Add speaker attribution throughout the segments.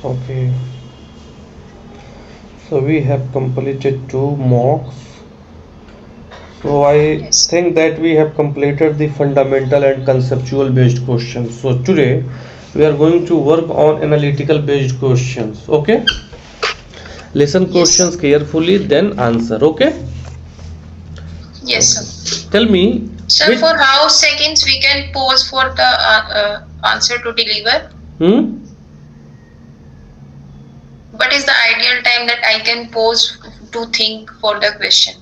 Speaker 1: Okay, so we have completed two mocks. So I
Speaker 2: Yes.
Speaker 1: think that we have completed the fundamental and conceptual based questions. So today we are going to work on analytical based questions. Okay, listen
Speaker 2: Yes, sir.
Speaker 1: questions carefully, then answer. Okay,
Speaker 2: Yes,
Speaker 1: okay.
Speaker 2: sir.
Speaker 1: Tell me
Speaker 2: Sir,
Speaker 1: which.
Speaker 2: for how seconds we can pause for the answer to deliver?
Speaker 1: Hmm.
Speaker 2: What is the ideal time that I can pause to think for the question?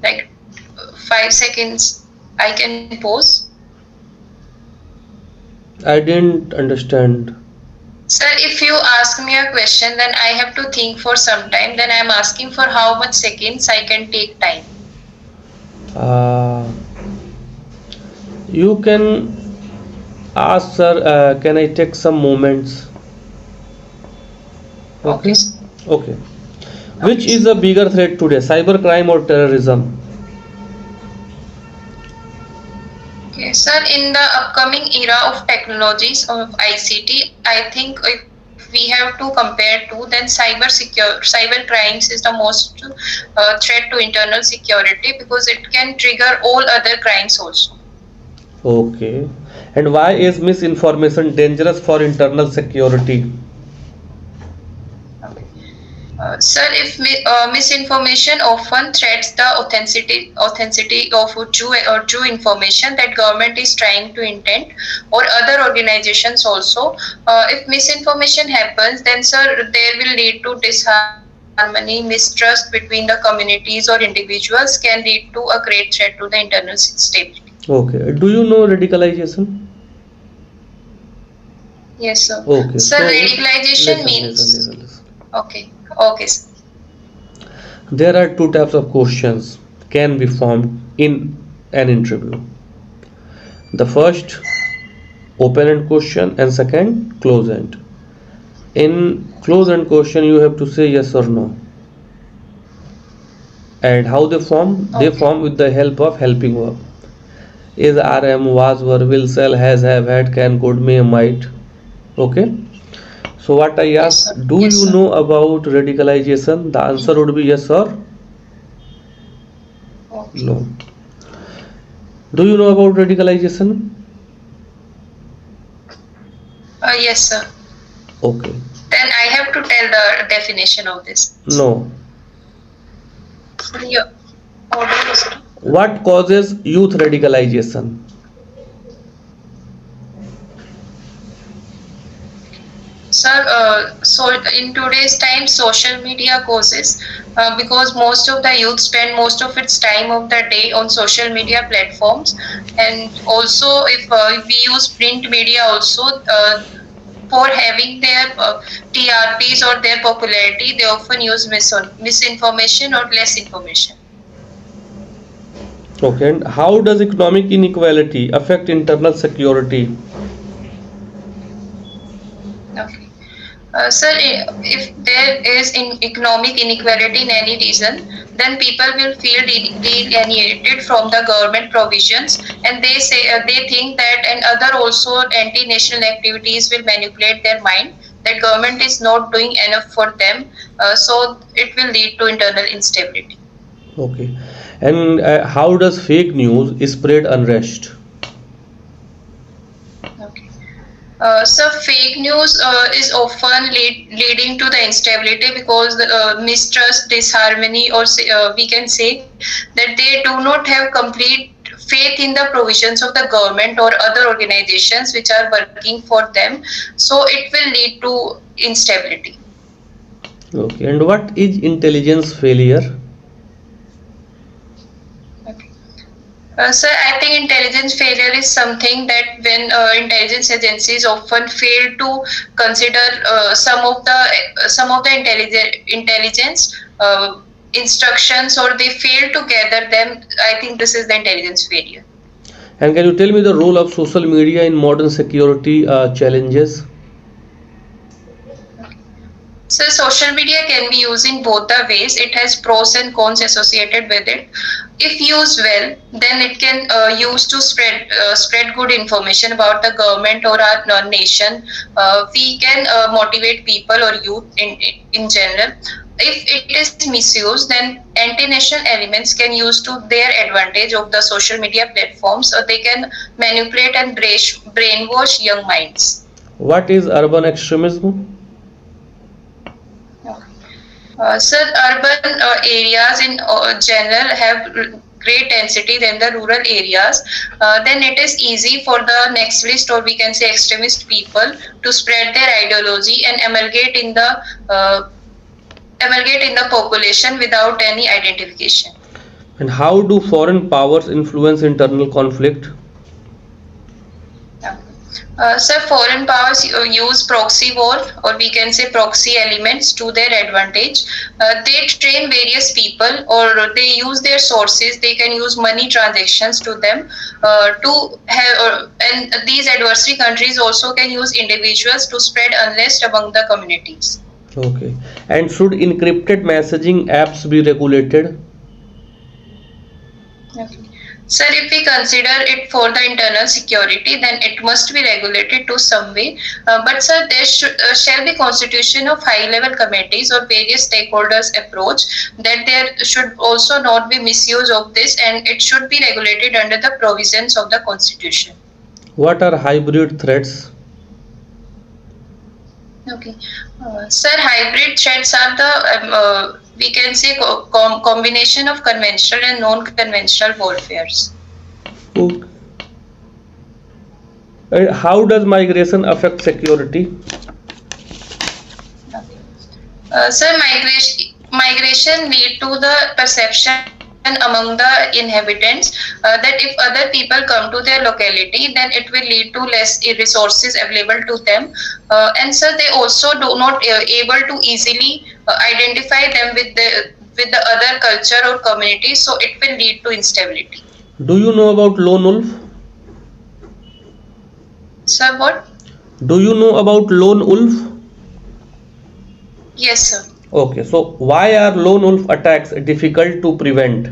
Speaker 2: Like 5 seconds, I can pause.
Speaker 1: I didn't understand.
Speaker 2: Sir, if you ask me a question, then I have to think for some time. Then I'm asking for how much seconds I can take time.
Speaker 1: Uh, you can ask, sir. Can I take some moments?
Speaker 2: Okay,
Speaker 1: Okay,
Speaker 2: sir.
Speaker 1: okay. Which
Speaker 2: Okay,
Speaker 1: is
Speaker 2: sir.
Speaker 1: a bigger threat today, cybercrime or terrorism?
Speaker 2: Okay, sir. In the upcoming era of technologies of ICT, I think if we have to compare to, then cyber crimes is the most threat to internal security because it can trigger all other crimes also.
Speaker 1: Okay. And why is misinformation dangerous for internal security?
Speaker 2: Okay. Sir, if misinformation often threats the authenticity of true information that government is trying to intend or other organizations also, if misinformation happens, then sir, there will lead to disharmony, mistrust between the communities or individuals can lead to a great threat to the internal stability.
Speaker 1: Okay. Do you know radicalization?
Speaker 2: Yes, sir.
Speaker 1: Okay.
Speaker 2: Sir,
Speaker 1: So
Speaker 2: radicalization
Speaker 1: listen, listen,
Speaker 2: means
Speaker 1: listen, listen.
Speaker 2: okay, okay, sir.
Speaker 1: There are two types of questions can be formed in an interview. The first open end question and second close end. In close end question you have to say yes or no. And how they form? They
Speaker 2: Okay.
Speaker 1: form with the help of helping verb. Is, are, am, was, were, will, shall, has, have, had, can, could, may, might. Okay. So what I
Speaker 2: Yes,
Speaker 1: ask,
Speaker 2: sir.
Speaker 1: do
Speaker 2: Yes,
Speaker 1: you
Speaker 2: sir.
Speaker 1: know about radicalization? The answer would be yes or
Speaker 2: Okay.
Speaker 1: no. Do you know about radicalization?
Speaker 2: Yes, sir.
Speaker 1: Okay.
Speaker 2: Then I have to tell the definition of this.
Speaker 1: No.
Speaker 2: So yeah, order is
Speaker 1: What causes youth radicalization?
Speaker 2: sir. So in today's time, social media causes because most of the youth spend most of its time of the day on social media platforms, and also if we use print media also. For having their TRPs or their popularity, they often use misinformation or less information.
Speaker 1: Okay. And how does economic inequality affect internal security?
Speaker 2: Okay. Sir, if there is in economic inequality in any region, then people will feel alienated from the government provisions, and they think that and other also anti-national activities will manipulate their mind that government is not doing enough for them, so it will lead to internal instability.
Speaker 1: Okay. And how does fake news spread unrest?
Speaker 2: Okay. So fake news is often leading to the instability because mistrust, disharmony, or we can say that they do not have complete faith in the provisions of the government or other organizations which are working for them. So it will lead to instability.
Speaker 1: Okay. And what is intelligence failure?
Speaker 2: Okay. Sir, I think intelligence failure is something that when intelligence agencies often fail to consider some of the intelligence instructions, or they fail to gather them. I think this is the intelligence failure.
Speaker 1: And can you tell me the role of social media in modern security challenges?
Speaker 2: So social media can be used in both the ways. It has pros and cons associated with it. If used well, then it can use to spread good information about the government or our nation. We can motivate people or youth in general. If it is misused, then anti-national elements can use to their advantage of the social media platforms, or they can manipulate and brainwash young minds.
Speaker 1: What is urban extremism?
Speaker 2: Sir, urban areas in general have great density than the rural areas. Then it is easy for the nationalist, or we can say extremist people, to spread their ideology and uh, amalgate in the population without any identification.
Speaker 1: And how do foreign powers influence internal conflict?
Speaker 2: Sir, foreign powers use proxy war, or we can say proxy elements, to their advantage. They train various people, or they use their sources. They can use money transactions to them to have, and these adversary countries also can use individuals to spread unrest among the communities.
Speaker 1: Okay. And should encrypted messaging apps be regulated?
Speaker 2: Okay. Sir, if we consider it for the internal security, then it must be regulated to some way. But sir, there shall be constitution of high-level committees or various stakeholders approach, that there should also not be misuse of this, and it should be regulated under the provisions of the constitution.
Speaker 1: What are hybrid threats?
Speaker 2: Okay. Sir, hybrid threats are the we can say combination of conventional and non-conventional warfares.
Speaker 1: Okay. How does migration affect security?
Speaker 2: Sir, migration lead to the perception among the inhabitants that if other people come to their locality, then it will lead to less resources available to them. And sir, they also do not able to easily identify them with the other culture or community, so it will lead to instability.
Speaker 1: Do you know about lone wolf?
Speaker 2: Sir, what?
Speaker 1: Do you know about lone wolf?
Speaker 2: Yes, sir.
Speaker 1: Okay, so why are lone wolf attacks difficult to prevent?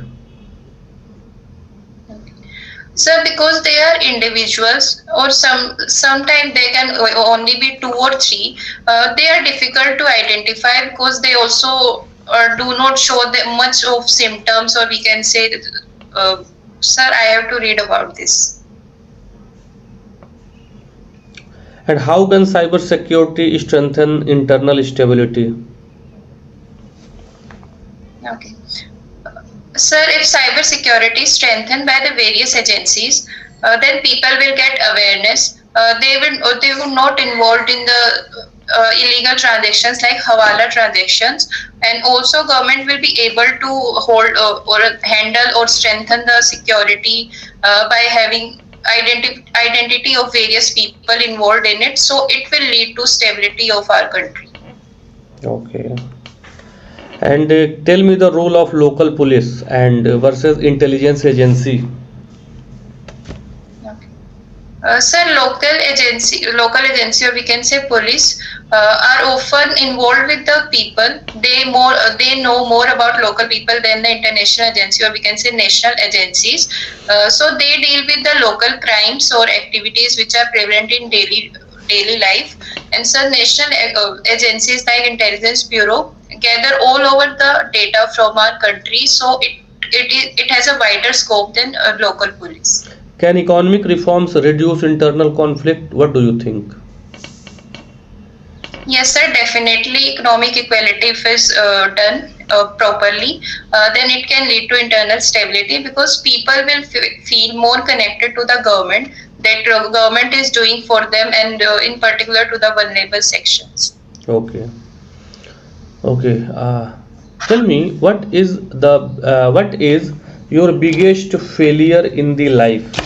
Speaker 2: Sir, because they are individuals, or sometimes they can only be two or three. They are difficult to identify because they also do not show much of symptoms, or we can say, sir, I have to read about this.
Speaker 1: And how can cybersecurity strengthen internal stability?
Speaker 2: Okay. Sir, if cybersecurity is strengthened by the various agencies, then people will get awareness. They will not involved in the illegal transactions like hawala transactions, and also government will be able to hold or handle or strengthen the security by having identity of various people involved in it. So it will lead to stability of our country.
Speaker 1: Okay. And tell me the role of local police and versus intelligence agency.
Speaker 2: Sir, local agency, or we can say police, are often involved with the people. They know more about local people than the international agency, or we can say national agencies. So they deal with the local crimes or activities which are prevalent in daily life. And so national agencies like Intelligence Bureau gather all over the data from our country. So it has a wider scope than local police.
Speaker 1: Can economic reforms reduce internal conflict? What do you think?
Speaker 2: Yes, sir, definitely. Economic equality, if is done properly, then it can lead to internal stability, because people will feel more connected to the government, that government is doing for them, and in particular to the vulnerable sections.
Speaker 1: Okay. Okay. Tell me, what is your biggest failure in the life?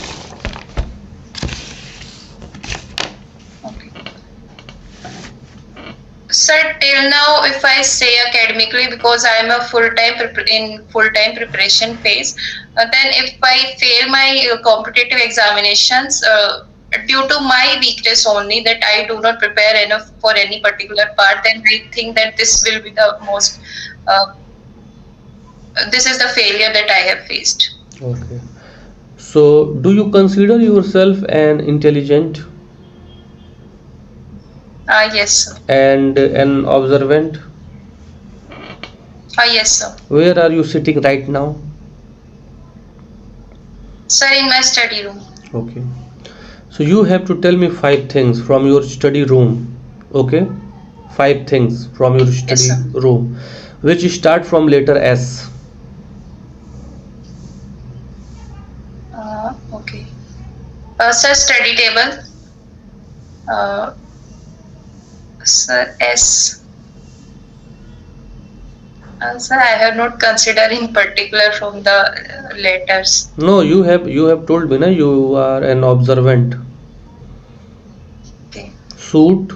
Speaker 2: Sir, till now, if I say academically, because I am a full-time preparation phase, then if I fail my competitive examinations, due to my weakness only, that I do not prepare enough for any particular part, then I think that this will be the most. This is the failure that I have faced.
Speaker 1: Okay. So, do you consider yourself an intelligent
Speaker 2: Yes, sir.
Speaker 1: and an observant?
Speaker 2: Yes, sir.
Speaker 1: Where are you sitting right now?
Speaker 2: Sir, in my study room.
Speaker 1: Okay. So you have to tell me 5 things from your study room. Okay? 5 things from your
Speaker 2: Yes,
Speaker 1: study
Speaker 2: sir.
Speaker 1: room which start from letter S.
Speaker 2: Okay. Sir, study table. Sir, S. Sir, I have not considered in particular from the letters.
Speaker 1: No, you have told me na you are an observant.
Speaker 2: Okay.
Speaker 1: Suit.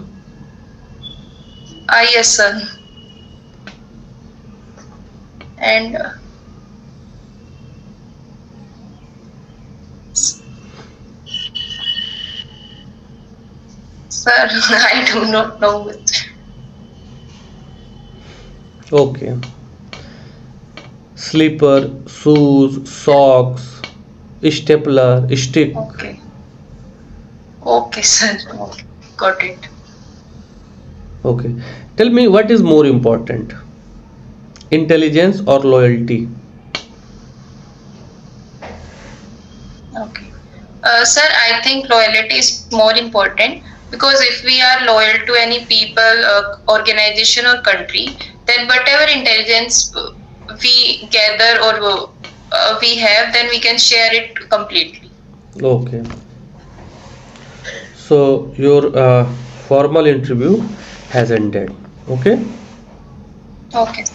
Speaker 2: Yes, sir. And sir, I do not know which.
Speaker 1: Okay. Slipper, shoes, socks, stapler, stick.
Speaker 2: Okay. Okay, sir. Okay. Got it.
Speaker 1: Okay. Tell me what is more important? Intelligence or loyalty?
Speaker 2: Okay. Sir, I think loyalty is more important, because if we are loyal to any people, organization, or country, then whatever intelligence we gather or we have, then we can share it completely.
Speaker 1: Okay. So your formal interview has ended. Okay.
Speaker 2: Okay.